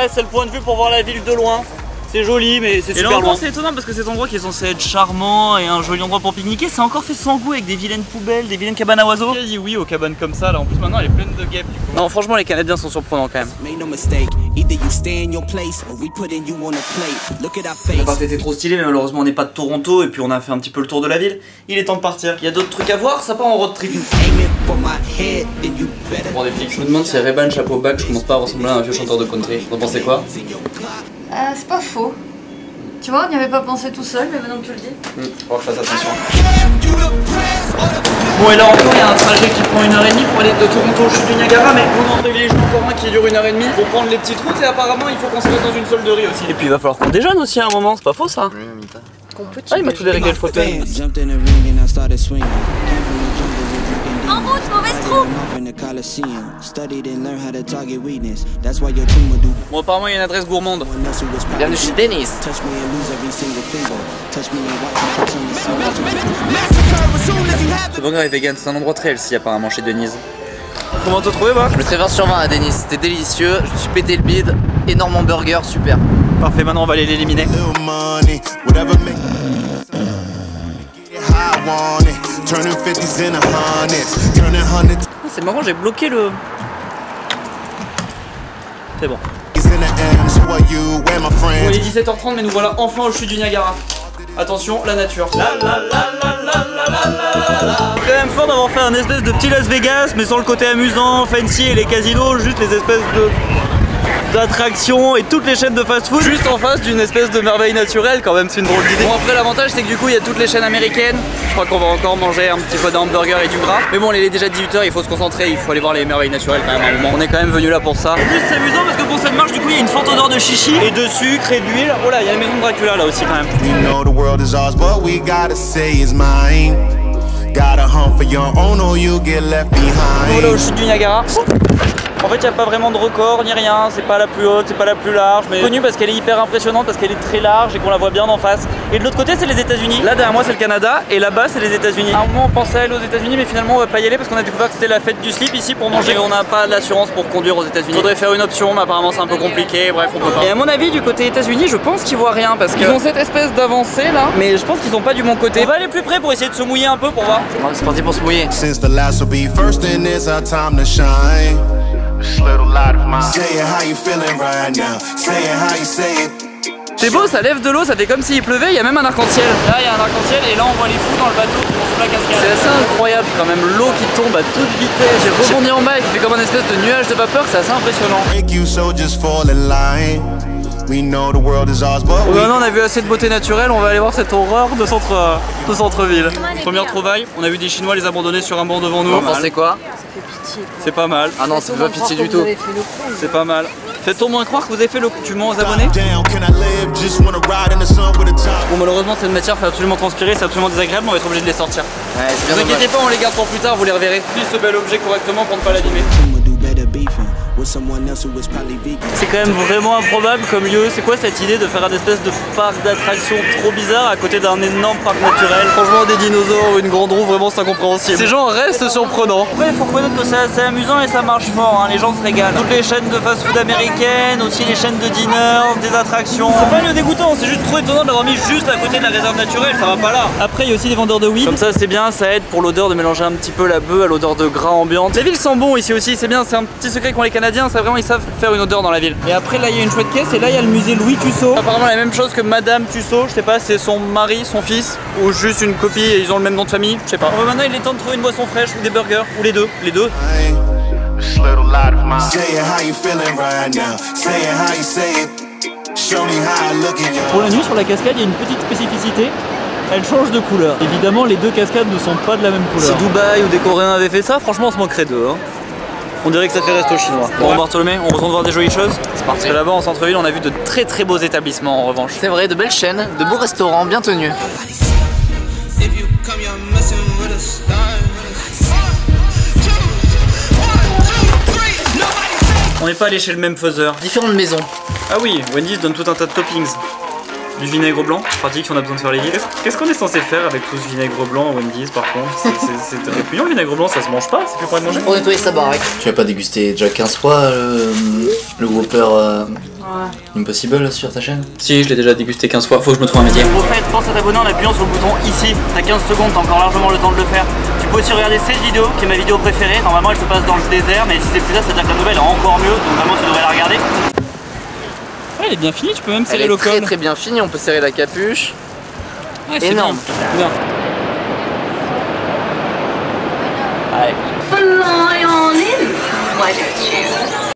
Ouais, c'est le point de vue pour voir la ville de loin. C'est joli, mais c'est super loin. C'est étonnant parce que cet endroit qui est censé être charmant et un joli endroit pour pique-niquer, c'est encore fait sans goût avec des vilaines poubelles, des vilaines cabanes à oiseaux. J'ai dit oui aux cabanes comme ça là. En plus maintenant elle est pleine de guêpes du coup. Non, franchement les Canadiens sont surprenants quand même. L'appart était trop stylé, mais malheureusement on n'est pas de Toronto et puis on a fait un petit peu le tour de la ville. Il est temps de partir. Il y a d'autres trucs à voir, ça part en road trip. Bon, des flics. Je me demande si Ray-Ban chapeau bac, je commence pas à ressembler à un vieux chanteur de country. Vous en pensez quoi? C'est pas faux. Tu vois, on n'y avait pas pensé tout seul, mais maintenant que tu le dis. Faut que je fasse attention. Bon, et là encore, il y a un trajet qui prend 1h30 pour aller de Toronto au chute du Niagara, mais on en privilégie encore un qui dure 1h30 pour prendre les petites routes et apparemment il faut qu'on se mette dans une solderie aussi. Et puis il va falloir qu'on déjeune aussi à un moment, c'est pas faux ça? Ah, il m'a tout déréglé le fauteuil. En route, mauvaise troupe. Bon, apparemment il y a une adresse gourmande. Bienvenue chez Dennis. C'est bon, grave, vegan, c'est un endroit très healthy apparemment chez Denise. Comment te trouver, bah? Je me 20 sur 20 à Dennis, c'était délicieux, je me suis pété le bide, énorme burger, super. Parfait, maintenant on va aller l'éliminer. C'est marrant, j'ai bloqué le... C'est bon. Bon, il est 17h30 mais nous voilà enfin au chute du Niagara. Attention, la nature. C'est quand même fort d'avoir fait un espèce de petit Las Vegas mais sans le côté amusant, fancy et les casinos, juste les espèces d'attractions et toutes les chaînes de fast-food juste en face d'une espèce de merveille naturelle. Quand même, c'est une drôle d'idée. Bon, après l'avantage c'est que du coup il y a toutes les chaînes américaines. Je crois qu'on va encore manger un petit peu d'hamburger et du gras. Mais bon, il est déjà 18h, il faut se concentrer, il faut aller voir les merveilles naturelles quand même à un moment. On est quand même venu là pour ça. En plus c'est amusant parce que pour cette marche du coup il y a une forte odeur de chichi et de sucre et d'huile. Oh là, il y a la maison de Dracula là aussi quand même. Voilà au chute du Niagara. En fait, il n'y a pas vraiment de record ni rien, c'est pas la plus haute, c'est pas la plus large, mais connue parce qu'elle est hyper impressionnante, parce qu'elle est très large et qu'on la voit bien d'en face. Et de l'autre côté, c'est les États-Unis. Là, derrière moi, c'est le Canada, et là-bas, c'est les États-Unis. À un moment, on pensait aller aux États-Unis, mais finalement, on va pas y aller parce qu'on a découvert que c'était la fête du slip ici pour manger. Et on n'a pas d'assurance pour conduire aux États-Unis. Faudrait faire une option, mais apparemment, c'est un peu compliqué. Bref, on peut pas. Et à mon avis, du côté États-Unis, je pense qu'ils voient rien parce qu'ils ont cette espèce d'avancée là, mais je pense qu'ils ont pas du bon côté. On va aller plus près pour essayer de se mouiller un peu pour voir. C'est parti pour se mouiller. C'est beau, ça lève de l'eau, ça fait comme s'il pleuvait, il y a même un arc-en-ciel. Là il y a un arc-en-ciel et là on voit les fous dans le bateau qui vont sous la cascade. C'est assez incroyable quand même, l'eau qui tombe à toute vitesse. J'ai rebondi en bas et qui fait comme un espèce de nuage de vapeur, c'est assez impressionnant. Bon, maintenant on a vu assez de beauté naturelle, on va aller voir cette horreur de centre-ville. Première trouvaille, on a vu des Chinois les abandonner sur un banc devant nous. Vous pensez quoi? C'est pas mal. Ah non, ça fait pas pitié du tout. C'est pas mal. Faites au moins croire que vous avez fait le coup. Tu mens aux abonnés? Bon, malheureusement cette matière fait absolument transpirer, c'est absolument désagréable, on va être obligé de les sortir. Ouais, c'est bien. Ne vous inquiétez pas, on les garde pour plus tard, vous les reverrez. Plie ce bel objet correctement pour ne pas l'abîmer. C'est quand même vraiment improbable comme lieu. C'est quoi cette idée de faire un espèce de parc d'attractions trop bizarre à côté d'un énorme parc naturel? Franchement, des dinosaures, une grande roue, vraiment c'est incompréhensible. Ces gens restent surprenants. Après, il faut reconnaître que c'est assez amusant et ça marche fort, hein. Les gens se régalent. Toutes les chaînes de fast-food américaines, aussi les chaînes de dinners, des attractions. C'est pas un lieu dégoûtant, c'est juste trop étonnant de l'avoir mis juste à côté de la réserve naturelle, ça va pas là. Après, il y a aussi des vendeurs de weed. Comme ça, c'est bien, ça aide pour l'odeur de mélanger un petit peu la bœuf à l'odeur de gras ambiante. Les villes sont bons ici aussi, c'est bien, c'est un petit secret qu'ont les Canadiens, ça vraiment ils savent faire une odeur dans la ville. Et après là il y a une chouette caisse et là il y a le musée Louis Tussaud. Apparemment la même chose que Madame Tussaud, je sais pas, c'est son mari, son fils, ou juste une copie et ils ont le même nom de famille, je sais pas. Bon, maintenant il est temps de trouver une boisson fraîche ou des burgers, ou les deux, Pour la nuit sur la cascade il y a une petite spécificité. Elle change de couleur. Évidemment les deux cascades ne sont pas de la même couleur. Si Dubaï ou des Coréens avaient fait ça, franchement on se manquerait d'eux, hein. On dirait que ça fait resto chinois. Bon Bartholomé, on retourne voir des jolies choses. C'est parti. Parce que là-bas en centre-ville on a vu de très très beaux établissements en revanche. C'est vrai, de belles chaînes, de beaux restaurants bien tenus. On n'est pas allé chez le même faiseur. Différentes maisons. Ah oui, Wendy's donne tout un tas de toppings. Du vinaigre blanc, pratique si on a besoin de faire les livres. Qu'est-ce qu'on est censé faire avec tout ce vinaigre blanc à Wendy's par contre? C'est répugnant le vinaigre blanc, ça se mange pas, c'est fait pour être mangé. Pour nettoyer sa baraque. Tu as pas dégusté déjà 15 fois le Whopper Impossible sur ta chaîne? Si, je l'ai déjà dégusté 15 fois, faut que je me trouve un métier. Au fait, pense à t'abonner en appuyant sur le bouton ici. T'as 15 secondes, t'as encore largement le temps de le faire. Tu peux aussi regarder cette vidéo, qui est ma vidéo préférée. Normalement, elle se passe dans le désert, mais si c'est plus là, c'est-à-dire que la nouvelle est encore mieux. Donc vraiment, tu devrais la regarder. Ouais, elle est bien finie, tu peux même serrer Elle le est très col. très bien finie, on peut serrer la capuche. Ouais, c'est Énorme. bien. Allez. Fly on in, why don't you?